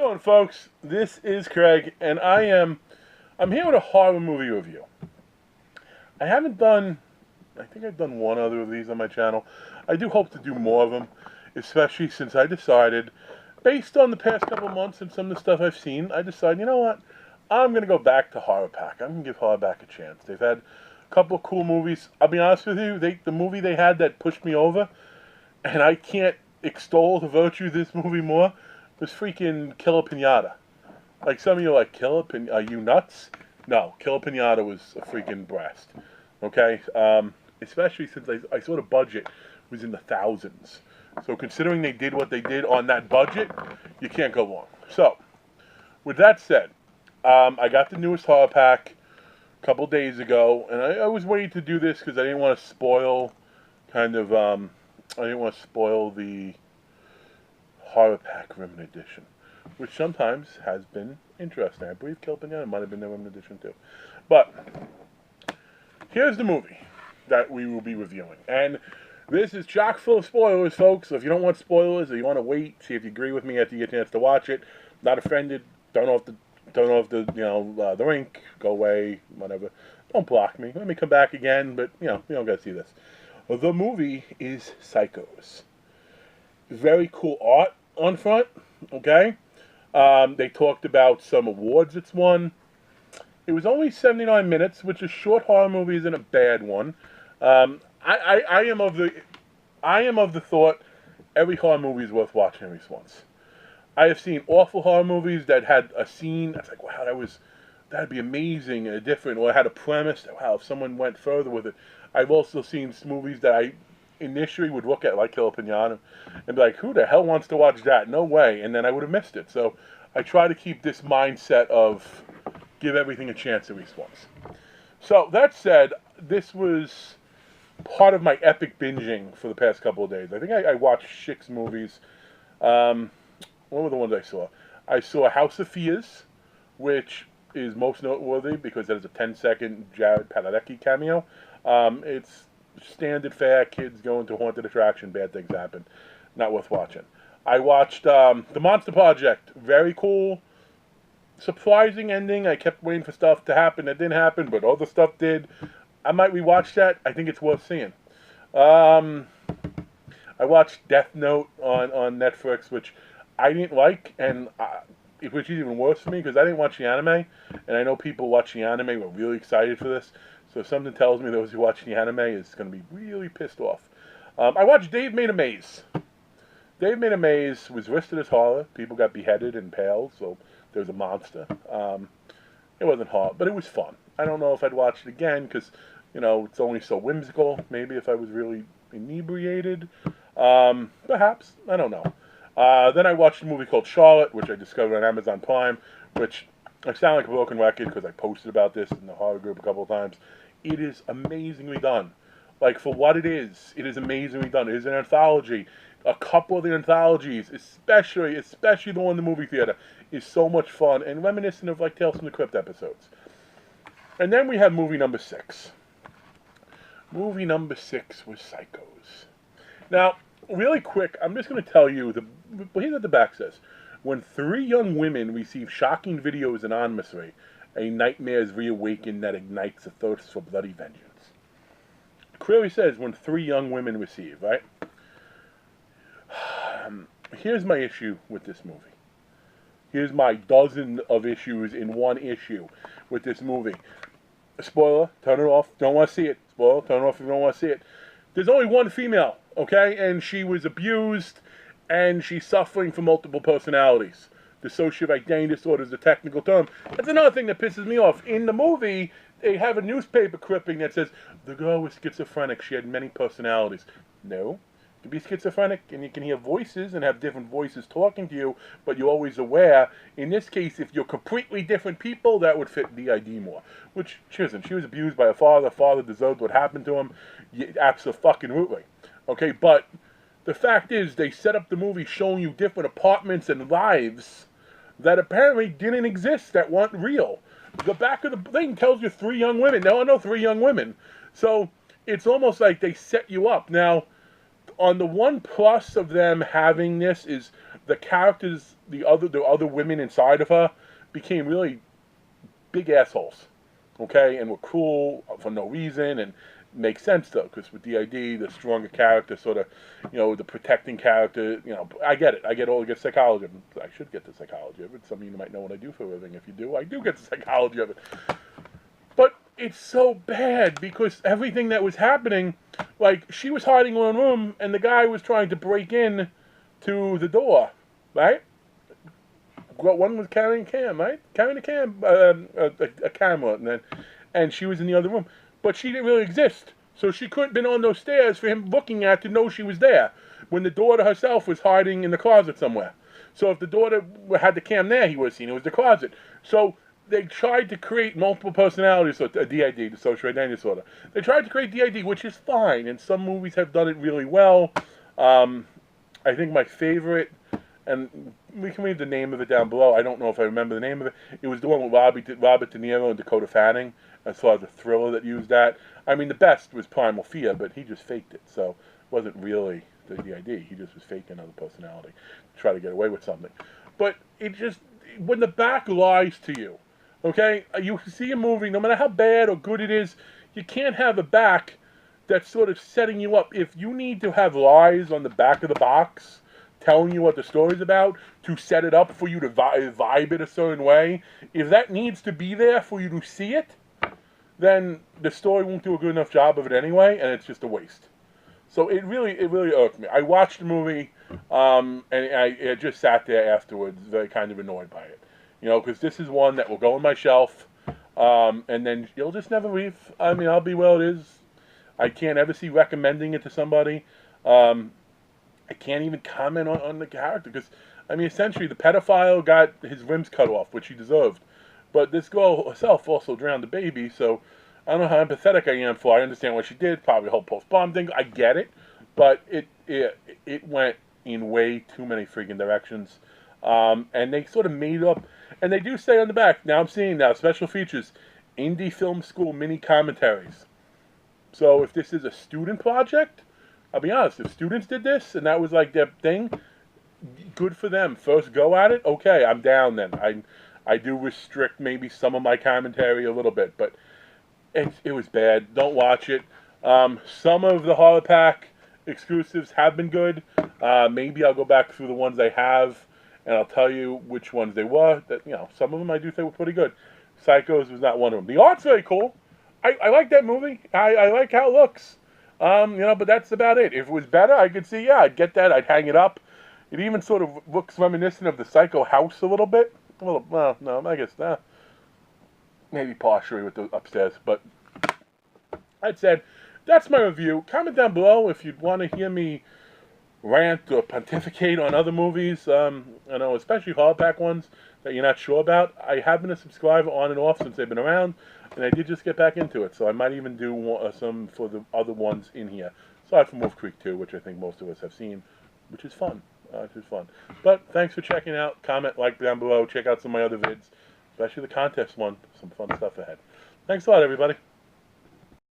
doing, folks? This is Craig, and I'm here with a horror movie review. I haven't done, I think I've done one other of these on my channel. I do hope to do more of them, especially since I decided, based on the past couple months and some of the stuff I've seen, I decided, you know what? I'm going to go back to Horror Pack. I'm going to give Horror Pack a chance. They've had a couple of cool movies. I'll be honest with you, the movie they had that pushed me over, and I can't extol the virtue of this movie more, was freaking Killer Pinata. Like, some of you are like, are you nuts? No, Killer Pinata was a freaking blast. Okay? Especially since I saw the budget was in the thousands. So considering they did what they did on that budget, you can't go wrong. So, with that said, I got the newest horror pack a couple days ago, and I was waiting to do this because I didn't want to spoil I didn't want to spoil the Horror Pack Women Edition, which sometimes has been interesting. I believe Killer Pinata might have been the Women Edition too. But here's the movie that we will be reviewing. And this is chock full of spoilers, folks. So if you don't want spoilers or you want to wait, see if you agree with me after you get a chance to watch it, not offended, don't off the the link, go away, whatever. Don't block me. Let me come back again, but you don't got to see this. The movie is Psychos. Very cool art on front, okay? They talked about some awards it's won. It was only 79 minutes, which a short horror movie isn't a bad one. I am of the thought every horror movie is worth watching at least once. I have seen awful horror movies that had a scene that's like, wow, that'd be amazing and different, or had a premise that, wow, if someone went further with it. I've also seen movies that I initially would look at, like Killer Pinata, and be like, who the hell wants to watch that? No way. And then I would have missed it. So I try to keep this mindset of give everything a chance at least once. So that said, this was part of my epic binging for the past couple of days. I think I watched 6 movies. What were the ones I saw? I saw House of Fears, which is most noteworthy because it has a 10-second Jared Padalecki cameo. It's standard fare, kids going to a haunted attraction, bad things happen. Not worth watching. I watched The Monster Project. Very cool. Surprising ending. I kept waiting for stuff to happen that didn't happen, but other stuff did. I might rewatch that. I think it's worth seeing. I watched Death Note on Netflix, which I didn't like, and which is even worse for me because I didn't watch the anime, and I know people watching the anime were really excited for this. So if something tells me those who watch the anime is going to be really pissed off. I watched Dave Made a Maze. Dave Made a Maze was listed as horror. People got beheaded and impaled, so there was a monster. It wasn't horror, but it was fun. I don't know if I'd watch it again because, it's only so whimsical. Maybe if I was really inebriated. Perhaps. I don't know. Then I watched a movie called Charlotte, which I discovered on Amazon Prime, which I sound like a broken record because I posted about this in the horror group a couple of times. It is amazingly done. Like, for what it is amazingly done. It is an anthology. A couple of the anthologies, especially the one in the movie theater, is so much fun and reminiscent of, like, Tales from the Crypt episodes. And then we have movie number 6. Movie number 6 was Psychos. Now, really quick, I'm just going to tell you, here's what the back says. When 3 young women receive shocking videos anonymously, a nightmare is reawakened that ignites a thirst for bloody vengeance. It clearly says when 3 young women receive, right? Here's my issue with this movie. Here's my dozen of issues in one issue with this movie. Spoiler, turn it off. Don't want to see it. Spoiler, turn it off if you don't want to see it. There's only one female, okay? And she was abused, and she's suffering from multiple personalities. Dissociative identity disorder is the technical term. That's another thing that pisses me off. In the movie, they have a newspaper clipping that says, the girl was schizophrenic. She had many personalities. No. You can be schizophrenic, and you can hear voices and have different voices talking to you, but you're always aware. In this case, if you're completely different people, that would fit the ID more. Which she isn't. She was abused by her father. Father deserved what happened to him. Absolutely. Okay, but the fact is, they set up the movie showing you different apartments and lives that apparently didn't exist, that weren't real. The back of the thing tells you 3 young women. Now I know 3 young women. So it's almost like they set you up. Now, on the one plus of them having this is the characters the other women inside of her became really big assholes, okay, and were cruel for no reason, and makes sense though, because with DID, the stronger character, sort of, the protecting character, I get it. I get psychology. I should get the psychology of it. Some of you might know what I do for a living. If you do, I do get the psychology of it. But it's so bad because everything that was happening, like she was hiding in one room, and the guy was trying to break in to the door, right? One was carrying a cam, right? Carrying a cam, a camera, and she was in the other room. But she didn't really exist, so she couldn't have been on those stairs for him looking at to know she was there, when the daughter herself was hiding in the closet somewhere. So if the daughter had the cam there, he would have seen it was the closet. So they tried to create multiple personalities, so DID, the social identity disorder. They tried to create DID, which is fine, and some movies have done it really well. I think my favorite, and we can leave the name of it down below. I don't know if I remember the name of it. It was the one with Robert De Niro and Dakota Fanning, as far as a thriller that used that. I mean, the best was Primal Fear, but he just faked it, so it wasn't really the DID. He just was faking another personality to try to get away with something. But it just, when the back lies to you, okay, you see a movie, no matter how bad or good it is, you can't have a back that's sort of setting you up. If you need to have lies on the back of the box telling you what the story's about to set it up for you to vibe it a certain way, if that needs to be there for you to see it, then the story won't do a good enough job of it anyway, and it's just a waste. So it really irked me. I watched the movie, and I just sat there afterwards, very kind of annoyed by it. Because this is one that will go on my shelf, and then you'll just never leave. I mean, I'll be well it is. I can't ever see recommending it to somebody. I can't even comment on the character, because, I mean, essentially the pedophile got his rims cut off, which he deserved. But this girl herself also drowned the baby, so I don't know how empathetic I am for. I understand what she did, probably a whole post-bomb thing. I get it, but it went in way too many freaking directions. And they sort of made up, and they do say on the back, now I'm seeing now, special features, indie film school mini commentaries. So if this is a student project, I'll be honest, if students did this, and that was like their thing, good for them. First go at it, okay, I'm down then. I do restrict maybe some of my commentary a little bit, but it was bad. Don't watch it. Some of the Horror Pack exclusives have been good. Maybe I'll go back through the ones I have, and I'll tell you which ones they were. That some of them I do think were pretty good. Psychos was not one of them. The art's very cool. I like that movie. I like how it looks. But that's about it. If it was better, I could see, I'd get that. I'd hang it up. It even sort of looks reminiscent of the Psycho house a little bit. Well, no, I guess not. Maybe partially with the upstairs, but that said, that's my review. Comment down below if you'd want to hear me rant or pontificate on other movies. Especially hardback ones that you're not sure about. I have been a subscriber on and off since they've been around, and I did just get back into it, so I might even do some for the other ones in here. Aside from Wolf Creek 2, which I think most of us have seen, which is fun. But thanks for checking out. Comment, like down below. Check out some of my other vids, especially the contest one. Some fun stuff ahead. Thanks a lot, everybody.